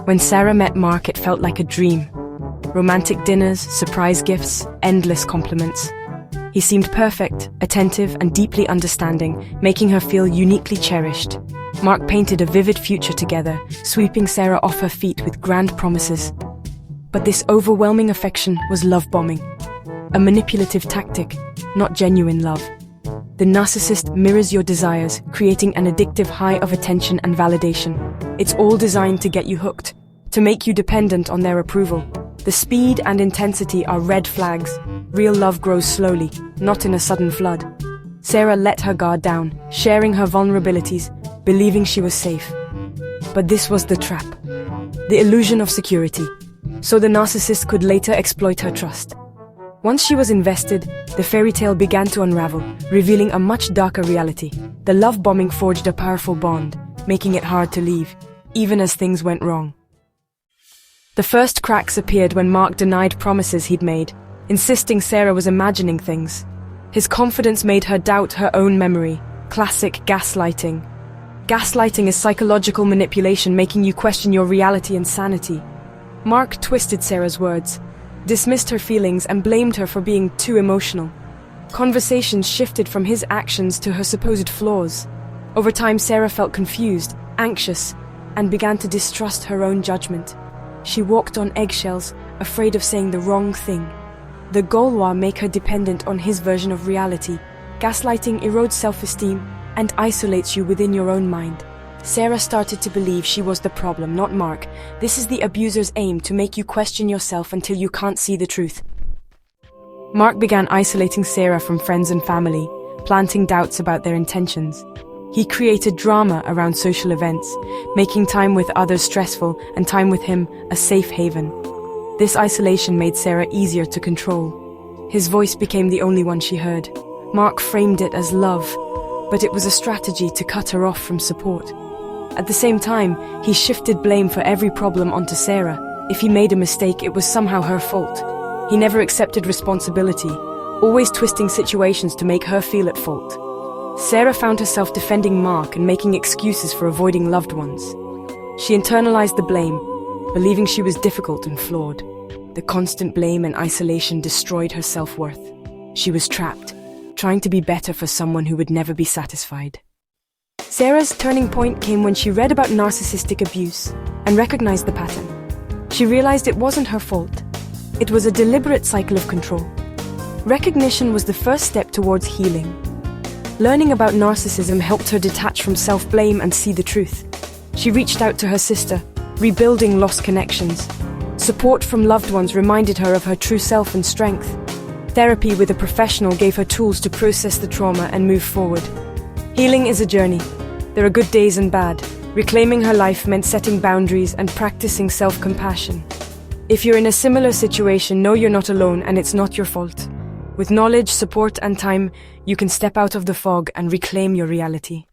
When Sarah met Mark, it felt like a dream. Romantic dinners, surprise gifts, endless compliments. He seemed perfect, attentive, and deeply understanding, making her feel uniquely cherished. Mark painted a vivid future together, sweeping Sarah off her feet with grand promises. But this overwhelming affection was love bombing, a manipulative tactic, not genuine love. The narcissist mirrors your desires, creating an addictive high of attention and validation. It's all designed to get you hooked, to make you dependent on their approval. The speed and intensity are red flags. Real love grows slowly, not in a sudden flood. Sarah let her guard down, sharing her vulnerabilities, believing she was safe. But this was the trap, the illusion of security, so the narcissist could later exploit her trust. Once she was invested, the fairy tale began to unravel, revealing a much darker reality. The love bombing forged a powerful bond, making it hard to leave, even as things went wrong. The first cracks appeared when Mark denied promises he'd made, insisting Sarah was imagining things. His confidence made her doubt her own memory. Classic gaslighting. Gaslighting is psychological manipulation, making you question your reality and sanity. Mark twisted Sarah's words, dismissed her feelings, and blamed her for being too emotional. Conversations shifted from his actions to her supposed flaws. Over time, Sarah felt confused, anxious, and began to distrust her own judgment. She walked on eggshells, afraid of saying the wrong thing. The goal was to make her dependent on his version of reality. Gaslighting erodes self-esteem and isolates you within your own mind. Sarah started to believe she was the problem, not Mark. This is the abuser's aim, to make you question yourself until you can't see the truth. Mark began isolating Sarah from friends and family, planting doubts about their intentions. He created drama around social events, making time with others stressful and time with him a safe haven. This isolation made Sarah easier to control. His voice became the only one she heard. Mark framed it as love, but it was a strategy to cut her off from support. At the same time, he shifted blame for every problem onto Sarah. If he made a mistake, it was somehow her fault. He never accepted responsibility, always twisting situations to make her feel at fault. Sarah found herself defending Mark and making excuses for avoiding loved ones. She internalized the blame, believing she was difficult and flawed. The constant blame and isolation destroyed her self-worth. She was trapped, trying to be better for someone who would never be satisfied. Sarah's turning point came when she read about narcissistic abuse and recognized the pattern. She realized it wasn't her fault. It was a deliberate cycle of control. Recognition was the first step towards healing. Learning about narcissism helped her detach from self-blame and see the truth. She reached out to her sister, rebuilding lost connections. Support from loved ones reminded her of her true self and strength. Therapy with a professional gave her tools to process the trauma and move forward. Healing is a journey. There are good days and bad. Reclaiming her life meant setting boundaries and practicing self-compassion. If you're in a similar situation, know you're not alone and it's not your fault. With knowledge, support, and time, you can step out of the fog and reclaim your reality.